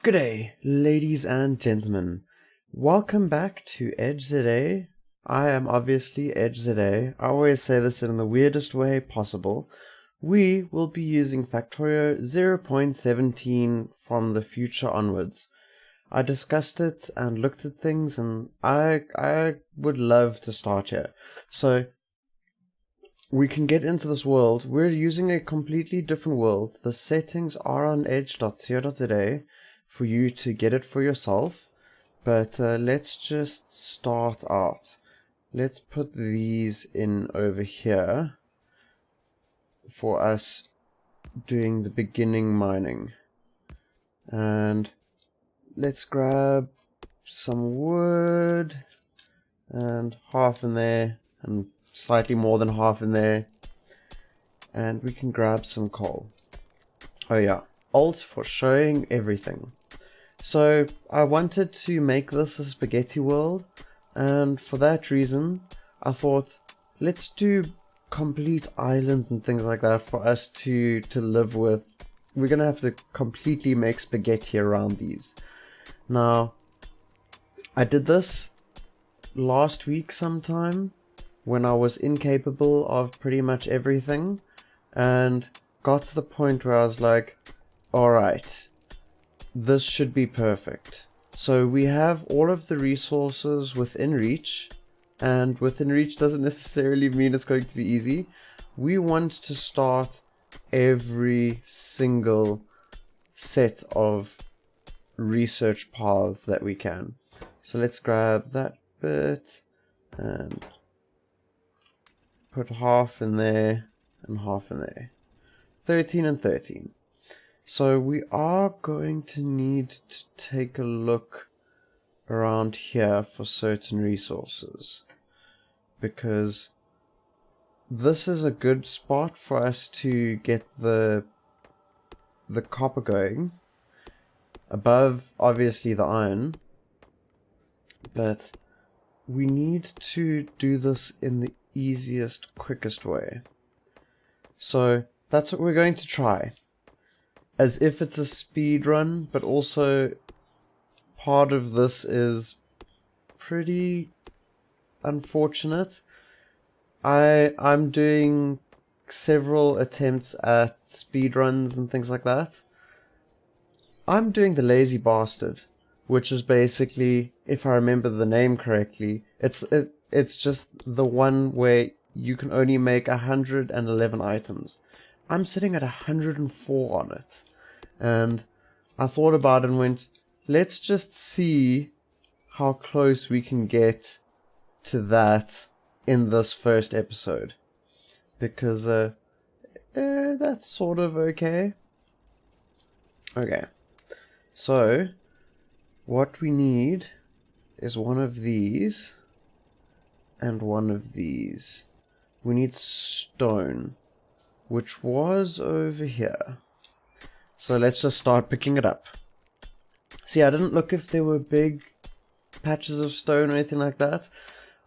G'day, ladies and gentlemen. Welcome back to EdgeZA. I am obviously EdgeZA. I always say this in the weirdest way possible. We will be using Factorio 0.17 from the future onwards. I discussed it and looked at things, and I would love to start here. So we can get into this world. We're using a completely different world. The settings are on edge.co.za for you to get it for yourself. But let's just start out. Let's put these in over here for us doing the beginning mining. And let's grab some wood and half in there and slightly more than half in there, and we can grab some coal. Oh yeah, Alt for showing everything. So I wanted to make this a spaghetti world, and for that reason I thought let's do complete islands and things like that for us to live with. We're gonna have to completely make spaghetti around these. Now I did this last week sometime when I was incapable of pretty much everything, and got to the point where I was like, alright, this should be perfect. So we have all of the resources within reach, and within reach doesn't necessarily mean it's going to be easy. We want to start every single set of research paths that we can. So let's grab that bit and put half in there and half in there. 13 and 13. So we are going to need to take a look around here for certain resources, because this is a good spot for us to get the copper going, above obviously the iron, but we need to do this in the easiest, quickest way. So that's what we're going to try, as if it's a speed run, but also part of this is pretty unfortunate. I'm doing several attempts at speed runs and things like that. I'm doing the lazy bastard, which is basically, if I remember the name correctly, it's just the one where you can only make 111 items. I'm sitting at 104 on it, and I thought about it and went, let's just see how close we can get to that in this first episode, because that's sort of okay. Okay, so what we need is one of these and one of these. We need stone, which was over here. So let's just start picking it up. See, I didn't look if there were big patches of stone or anything like that.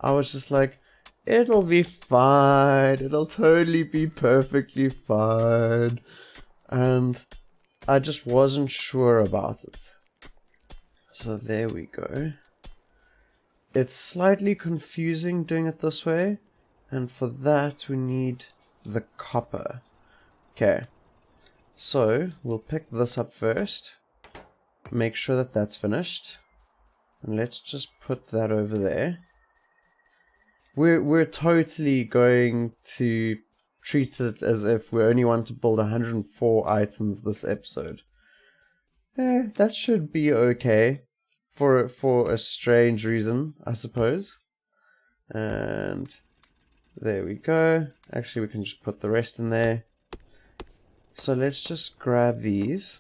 I was just like, it'll be fine. It'll totally be perfectly fine. And I just wasn't sure about it. So there we go. It's slightly confusing doing it this way, and for that we need the copper. Okay, so we'll pick this up first, make sure that that's finished, and let's just put that over there. We're totally going to treat it as if we only want to build 104 items this episode. That should be okay for a strange reason, I suppose. And there we go. Actually, we can just put the rest in there. So let's just grab these,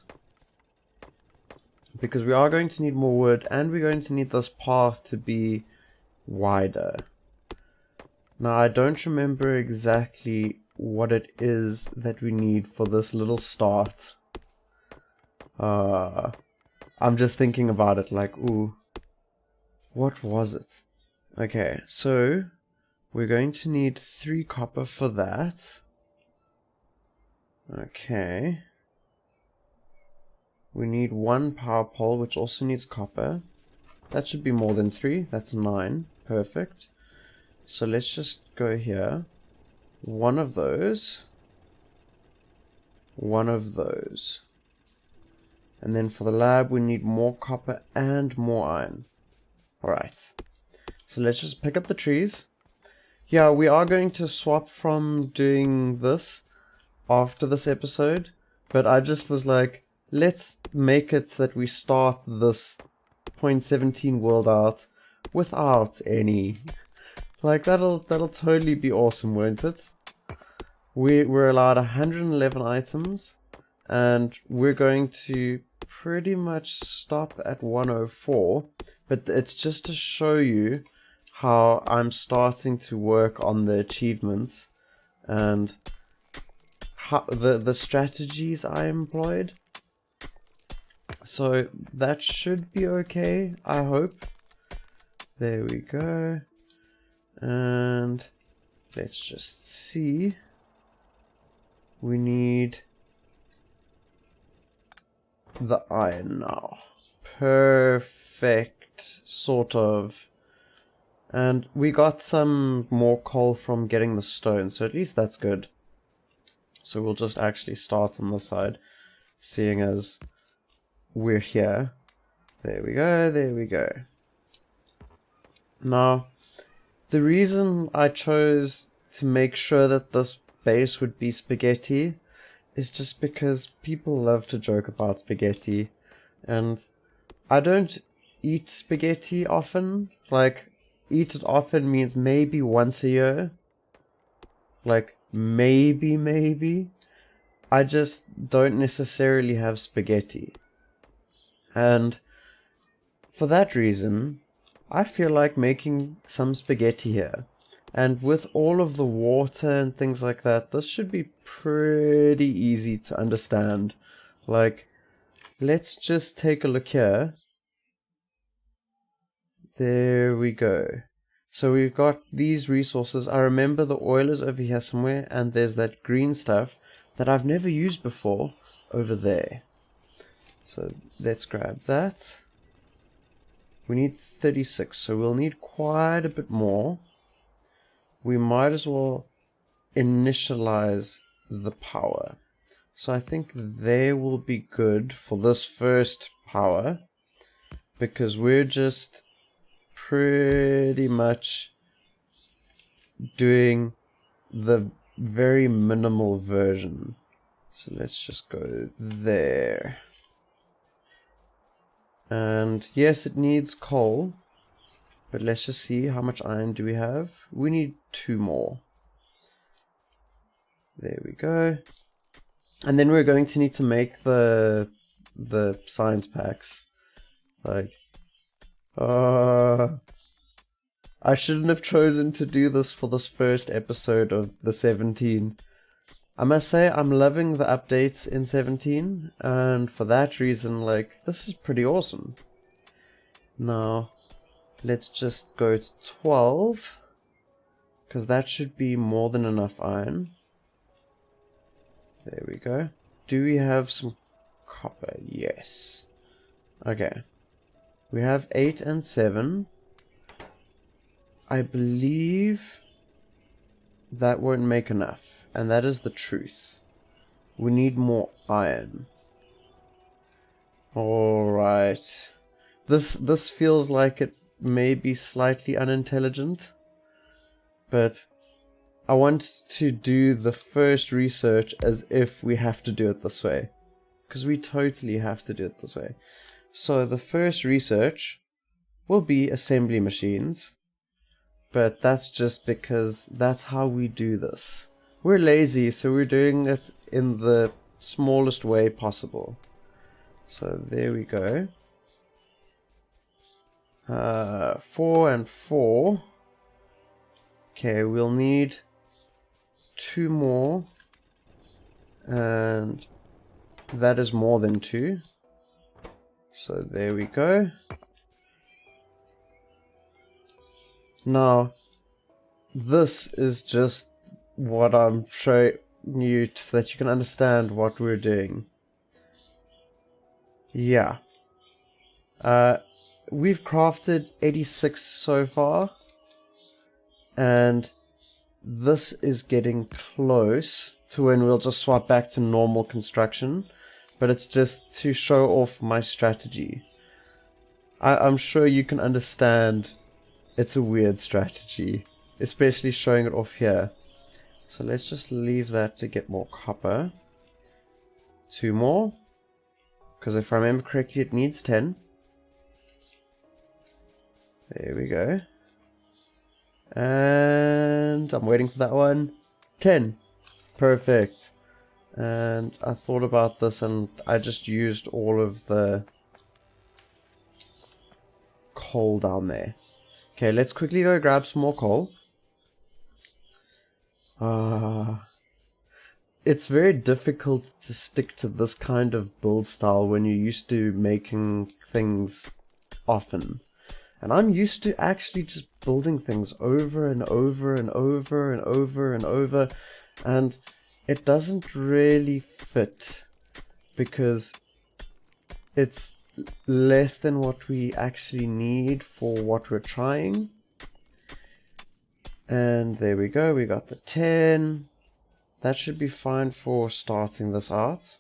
because we are going to need more wood, and we're going to need this path to be wider. Now, I don't remember exactly what it is that we need for this little start. I'm just thinking about it like, ooh, what was it? Okay, so we're going to need 3 copper for that. Okay. We need 1 power pole, which also needs copper. That should be more than 3. That's 9. Perfect. So let's just go here. 1 of those. 1 of those. And then for the lab, we need more copper and more iron. Alright. So let's just pick up the trees. Yeah, we are going to swap from doing this after this episode. But I just was like, let's make it so that we start this 0.17 world out without any. Like, that'll totally be awesome, won't it? We're allowed 111 items, and we're going to pretty much stop at 104, but it's just to show you how I'm starting to work on the achievements and how the strategies I employed. So that should be okay, I hope. There we go. And let's just see. We need the iron now. Perfect, sort of. And we got some more coal from getting the stone, so at least that's good. So we'll just actually start on this side, seeing as we're here. There we go, there we go. Now, the reason I chose to make sure that this base would be spaghetti is just because people love to joke about spaghetti, and I don't eat spaghetti often. Like, eat it often means maybe once a year. Like, maybe. I just don't necessarily have spaghetti. And for that reason, I feel like making some spaghetti here. And with all of the water and things like that, this should be pretty easy to understand. Like, let's just take a look here. There we go. So we've got these resources. I remember the oil is over here somewhere, and there's that green stuff that I've never used before over there. So let's grab that. We need 36, so we'll need quite a bit more. We might as well initialize the power. So I think they will be good for this first power, because we're just pretty much doing the very minimal version. So let's just go there. And yes, it needs coal, but let's just see how much iron do we have. We need 2 more. There we go. And then we're going to need to make the science packs. Like, I shouldn't have chosen to do this for this first episode of the 17. I must say, I'm loving the updates in 17, and for that reason, like, this is pretty awesome. Now, let's just go to 12, because that should be more than enough iron. There we go. Do we have some copper? Yes. Okay. We have 8 and 7. I believe that won't make enough, and that is the truth. We need more iron. Alright. This feels like it may be slightly unintelligent, but I want to do the first research as if we have to do it this way. Because we totally have to do it this way. So the first research will be assembly machines. But that's just because that's how we do this. We're lazy, so we're doing it in the smallest way possible. So there we go. 4 and 4. Okay, we'll need 2 more. And that is more than 2. So there we go. Now, this is just what I'm showing you so that you can understand what we're doing. Yeah. We've crafted 86 so far, and this is getting close to when we'll just swap back to normal construction, but it's just to show off my strategy. I'm sure you can understand it's a weird strategy, especially showing it off here. So let's just leave that to get more copper. 2 more, because if I remember correctly it needs 10. There we go. And I'm waiting for that one. 10. Perfect. And I thought about this and I just used all of the coal down there. Okay, let's quickly go grab some more coal. It's very difficult to stick to this kind of build style when you're used to making things often. And I'm used to actually just building things over and over and over and over and over, and it doesn't really fit because it's less than what we actually need for what we're trying. And there we go, we got the 10. That should be fine for starting this out.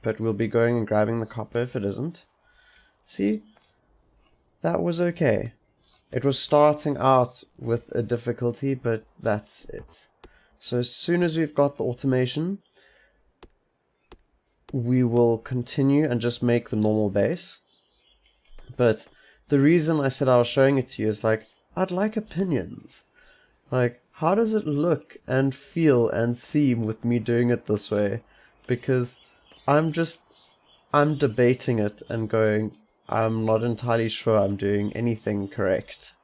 But we'll be going and grabbing the copper if it isn't. See? That was okay. It was starting out with a difficulty, but that's it. So as soon as we've got the automation, we will continue and just make the normal base. But the reason I said I was showing it to you is like, I'd like opinions. Like, how does it look and feel and seem with me doing it this way? Because I'm debating it and going, I'm not entirely sure I'm doing anything correct.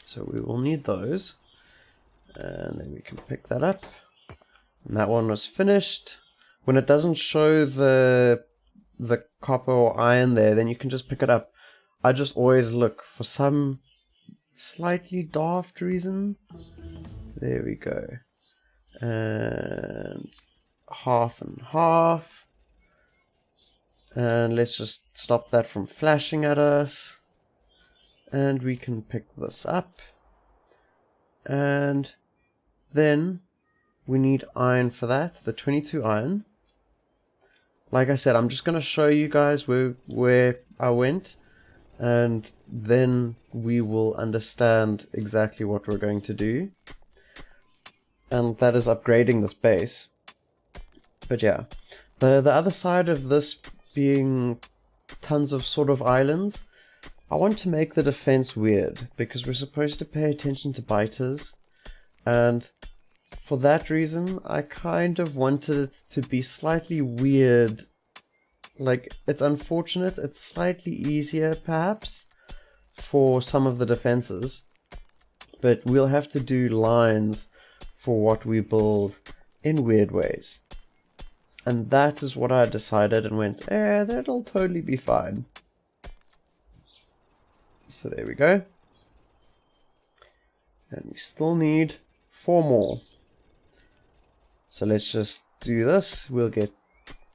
So we will need those. And then we can pick that up. And that one was finished. When it doesn't show the copper or iron there, then you can just pick it up. I just always look for some slightly daft reason. There we go. And half and half. And let's just stop that from flashing at us. And we can pick this up. And then we need iron for that, the 22 iron. Like I said, I'm just going to show you guys where I went, and then we will understand exactly what we're going to do. And that is upgrading this base. But yeah, the other side of this being tons of sort of islands, I want to make the defense weird, because we're supposed to pay attention to biters, and for that reason, I kind of wanted it to be slightly weird. Like, it's unfortunate, it's slightly easier, perhaps, for some of the defenses, but we'll have to do lines for what we build in weird ways. And that is what I decided and went, that'll totally be fine. So there we go. And we still need 4 more. So let's just do this. We'll get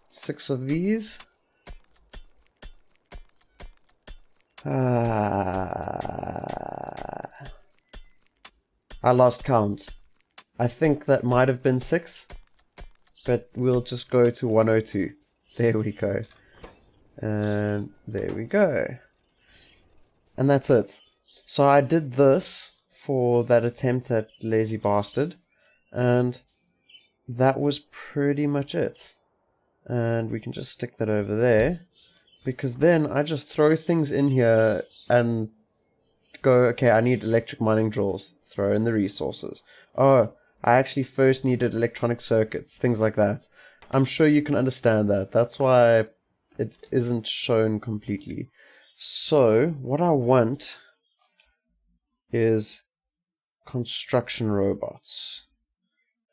6 of these. I lost count. I think that might have been 6, but we'll just go to 102. There we go. And there we go. And that's it. So I did this for that attempt at Lazy Bastard, and that was pretty much it. And we can just stick that over there, because then I just throw things in here and go, okay, I need electric mining drills, throw in the resources. Oh, I actually first needed electronic circuits, things like that. I'm sure you can understand that. That's why it isn't shown completely. So what I want is construction robots.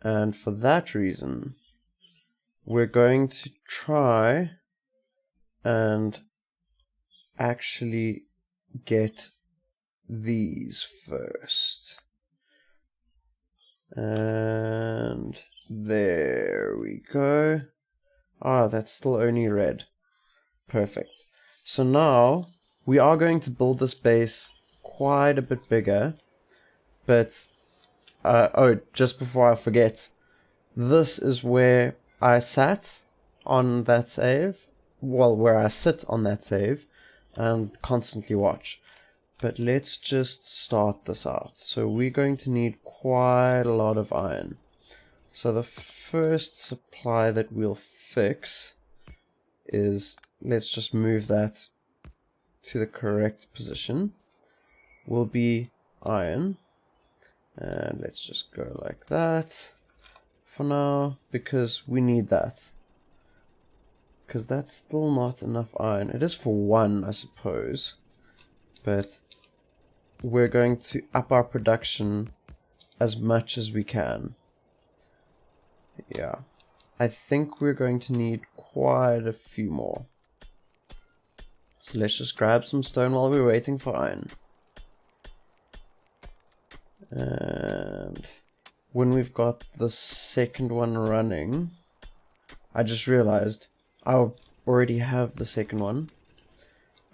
And for that reason, we're going to try and actually get these first. And there we go. Ah, that's still only red. Perfect. So now we are going to build this base quite a bit bigger, but oh, just before I forget, this is where I sat on that save, well, where I sit on that save and constantly watch. But let's just start this out. So we're going to need quite a lot of iron. So the first supply that we'll fix is, let's just move that to the correct position, will be iron. And let's just go like that for now, because we need that. Because that's still not enough iron. It is for one, I suppose. But we're going to up our production as much as we can. Yeah. I think we're going to need quite a few more. So let's just grab some stone while we're waiting for iron. And when we've got the second one running, I just realized I already have the second one.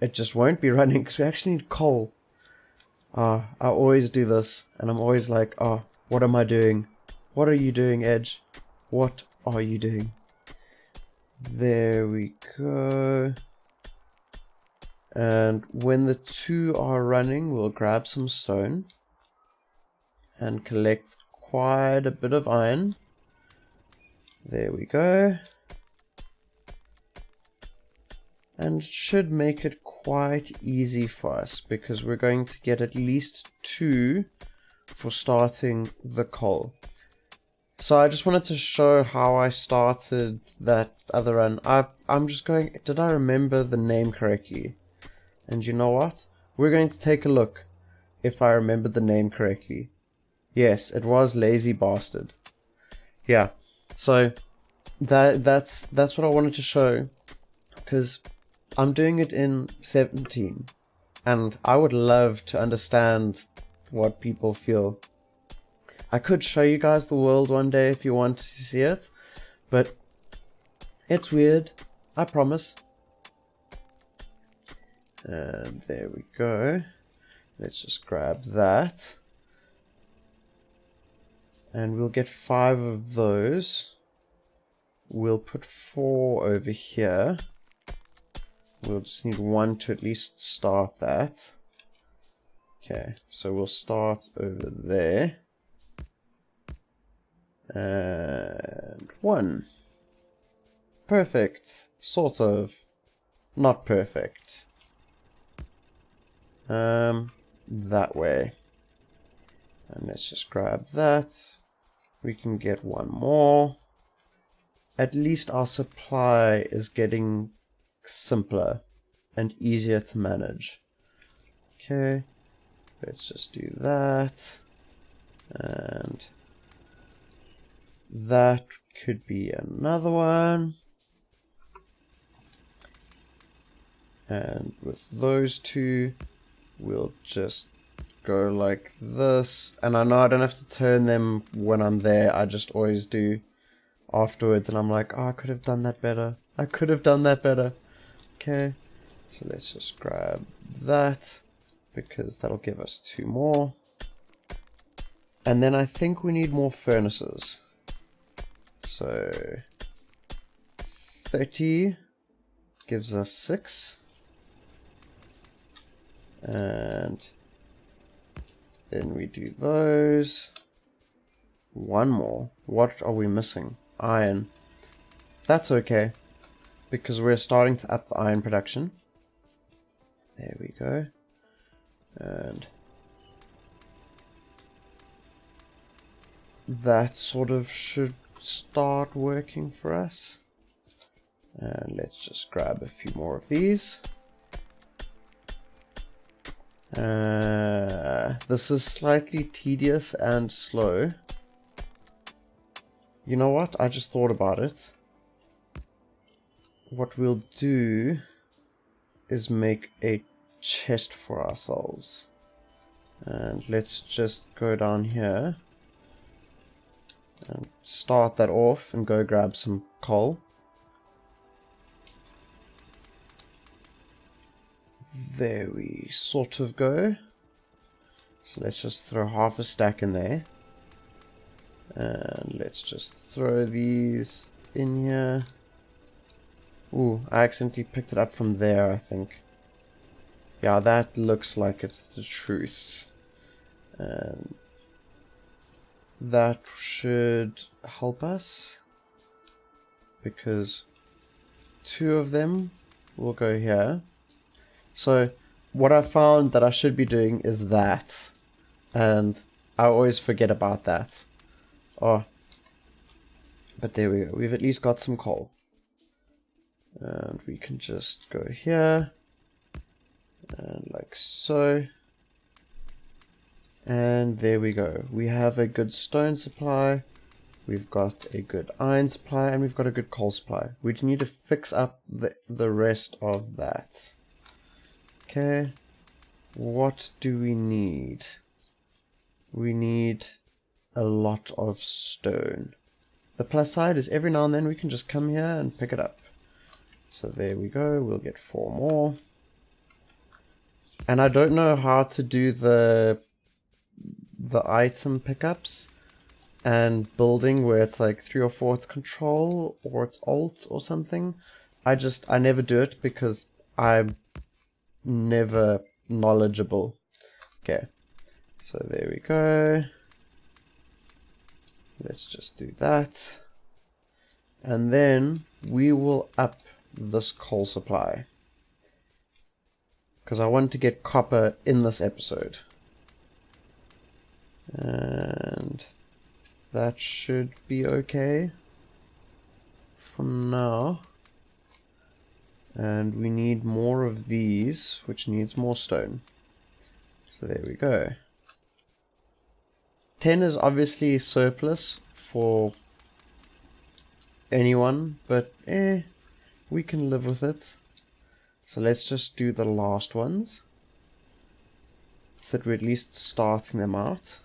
It just won't be running because we actually need coal. I always do this, and I'm always like, oh, what am I doing? What are you doing, Edge? What are you doing? There we go. And when the two are running, we'll grab some stone and collect quite a bit of iron. There we go. And it should make it quite easy for us, because we're going to get at least 2 for starting the coal. So I just wanted to show how I started that other run. I'm just going, did I remember the name correctly? And you know what? We're going to take a look if I remembered the name correctly. Yes, it was Lazy Bastard. Yeah, so that's what I wanted to show, because I'm doing it in 17, and I would love to understand what people feel. I could show you guys the world one day if you want to see it, but it's weird, I promise. And there we go. Let's just grab that. And we'll get 5 of those. We'll put 4 over here. We'll just need 1 to at least start that. Okay, so we'll start over there. And 1. Perfect. Sort of. Not perfect. That way. And let's just grab that. We can get 1 more. At least our supply is getting simpler and easier to manage. Okay, let's just do that. And that could be another one. And with those 2, we'll just go like this. And I know I don't have to turn them when I'm there. I just always do afterwards. And I'm like, oh, I could have done that better. I could have done that better. Okay, so let's just grab that, because that'll give us 2 more. And then I think we need more furnaces. So 30 gives us 6. And then we do those. 1 more. What are we missing? Iron. That's okay, because we're starting to up the iron production. There we go. And that sort of should start working for us. And let's just grab a few more of these. This is slightly tedious and slow. You know what? I just thought about it. What we'll do is make a chest for ourselves. And let's just go down here and start that off and go grab some coal. There we sort of go. So let's just throw half a stack in there. And let's just throw these in here. Ooh, I accidentally picked it up from there, I think. Yeah, that looks like it's the truth. And that should help us, because 2 of them will go here. So what I found that I should be doing is that, and I always forget about that. Oh, but there we go. We've at least got some coal. And we can just go here, and like so. And there we go. We have a good stone supply, we've got a good iron supply, and we've got a good coal supply. We need to fix up the rest of that. Okay, what do we need? We need a lot of stone. The plus side is every now and then we can just come here and pick it up. So there we go, we'll get 4 more. And I don't know how to do the item pickups and building where it's like 3 or 4, it's control or it's alt or something. I never do it because I'm never knowledgeable. Okay, so there we go. Let's just do that. And then we will up this coal supply, because I want to get copper in this episode. And that should be okay for now. And we need more of these, which needs more stone. So there we go. 10 is obviously surplus for anyone, but we can live with it. So let's just do the last ones, so that we're at least starting them out.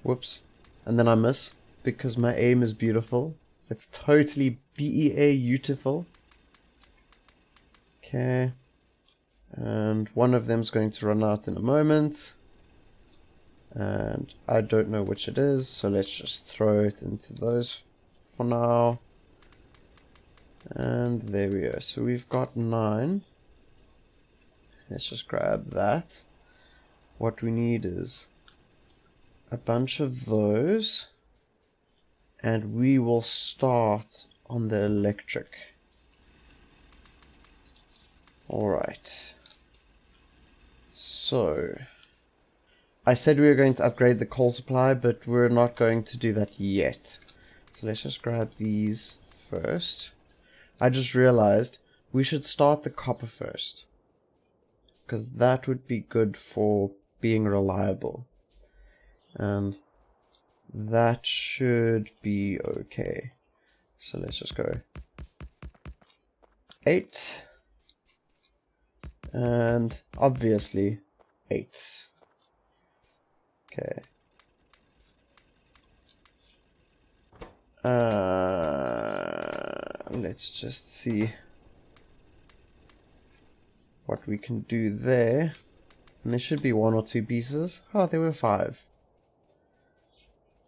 Whoops. And then I miss, because my aim is beautiful. It's totally beautiful. Okay. And one of them's going to run out in a moment. And I don't know which it is, so let's just throw it into those for now. And there we go. So we've got 9. Let's just grab that. What we need is a bunch of those, and we will start on the electric. Alright. So I said we were going to upgrade the coal supply, but we're not going to do that yet. So let's just grab these first. I just realized we should start the copper first, because that would be good for being reliable. And that should be okay. So let's just go 8. And obviously 8. Okay. Let's just see what we can do there. And there should be 1 or 2 pieces. Oh, there were 5.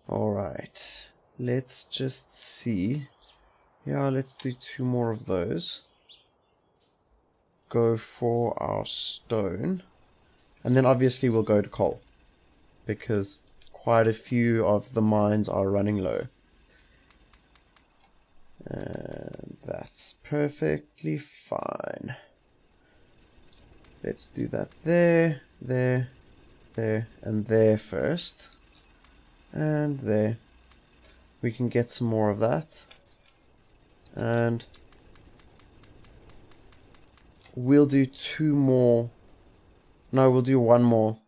Alright. Let's just see. Yeah, let's do 2 more of those. Go for our stone. And then obviously we'll go to coal, because quite a few of the mines are running low. And that's perfectly fine. Let's do that there, there, there, and there first. And there. We can get some more of that. And we'll do 2 more. No, we'll do 1 more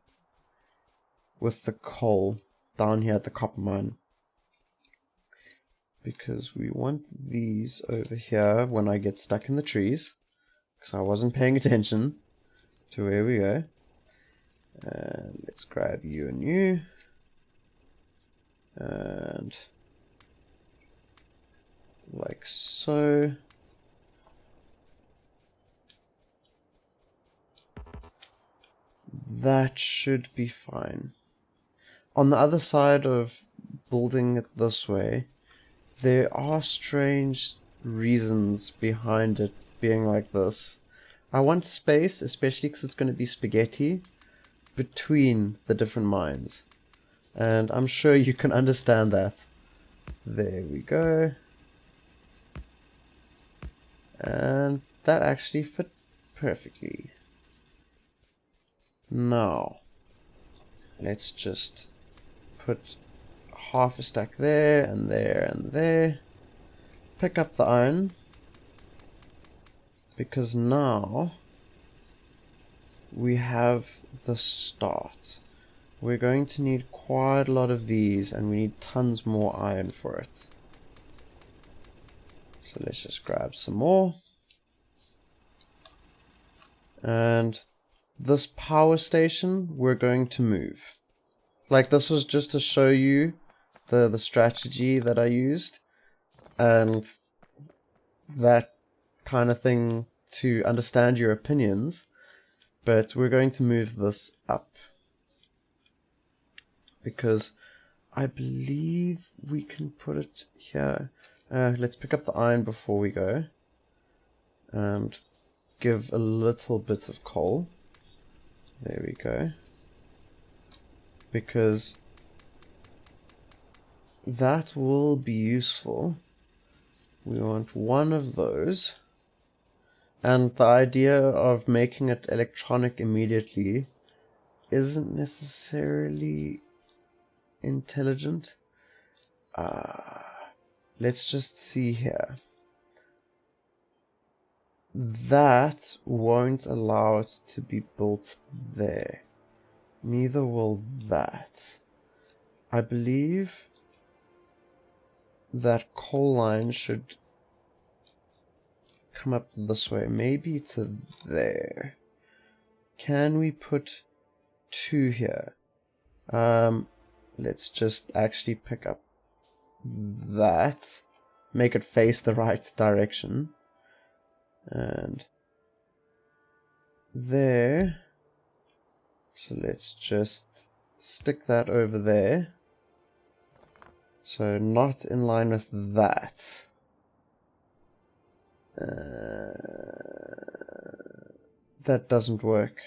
with the coal down here at the copper mine, because we want these over here when I get stuck in the trees, because I wasn't paying attention to where we go. And let's grab you and you, and like so. that should be fine. On the other side of building it this way, there are strange reasons behind it being like this. I want space, especially because it's going to be spaghetti, between the different mines. And I'm sure you can understand that. There we go. And that actually fit perfectly. Now, let's just put half a stack there, and there, and there. Pick up the iron, because now we have the start. We're going to need quite a lot of these, and we need tons more iron for it. So let's just grab some more. And this power station we're going to move. Like, this was just to show you the strategy that I used, and that kind of thing to understand your opinions. But we're going to move this up, because I believe we can put it here. Let's pick up the iron before we go, and give a little bit of coal. There we go. Because that will be useful. We want one of those. And the idea of making it electronic immediately isn't necessarily intelligent. Let's just see here. That won't allow it to be built there. Neither will that. I believe that coal line should come up this way, maybe to there. Can we put two here? Let's just actually pick up that, make it face the right direction, and there. So let's just stick that over there. So not in line with that. That doesn't work.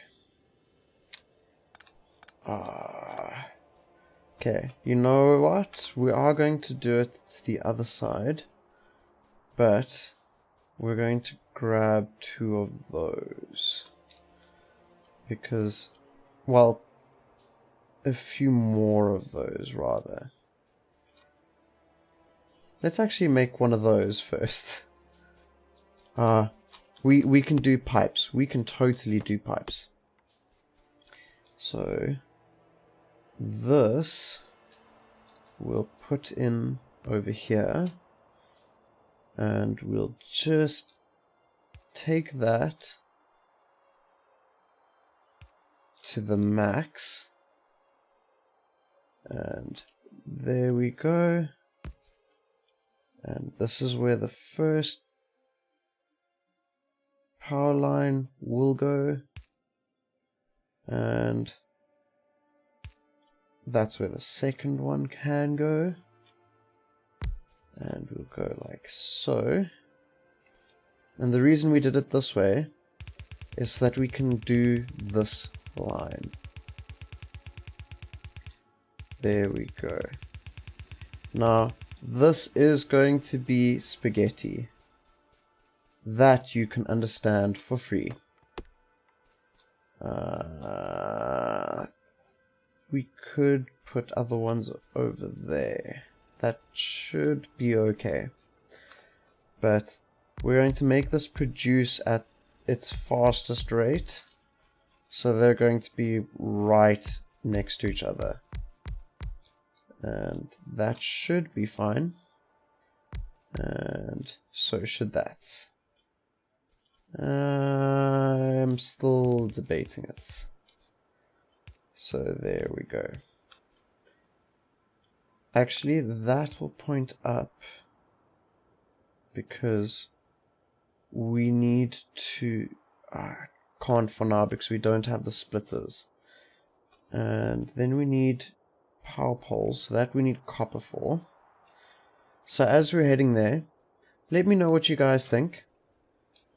Okay, you know what? We are going to do it to the other side, but we're going to grab two of those. Because, well, a few more of those rather. Let's actually make one of those first. We can do pipes. We can totally do pipes. So this we'll put in over here, and we'll just take that to the max, and there we go. And this is where the first power line will go, and that's where the second one can go, and we'll go like so. And the reason we did it this way is so that we can do this line. There we go. Now this is going to be spaghetti. That you can understand for free. We could put other ones over there. That should be okay. But we're going to make this produce at its fastest rate. So they're going to be right next to each other. And that should be fine. And so should that. I'm still debating it. So there we go. Actually, that will point up, because we need to... can't for now because we don't have the splitters. And then we need power poles, so that we need copper for. So as we're heading there, let me know what you guys think.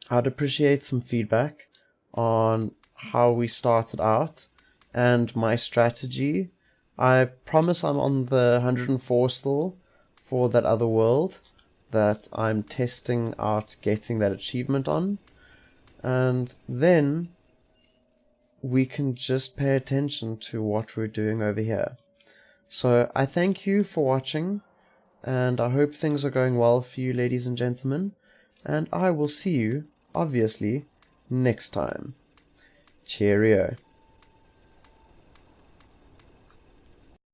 I'd appreciate some feedback on how we started out and my strategy. I promise I'm on the 104 still for that other world that I'm testing out getting that achievement on. And then we can just pay attention to what we're doing over here. So I thank you for watching, and I hope things are going well for you, ladies and gentlemen, and I will see you, obviously, next time. Cheerio.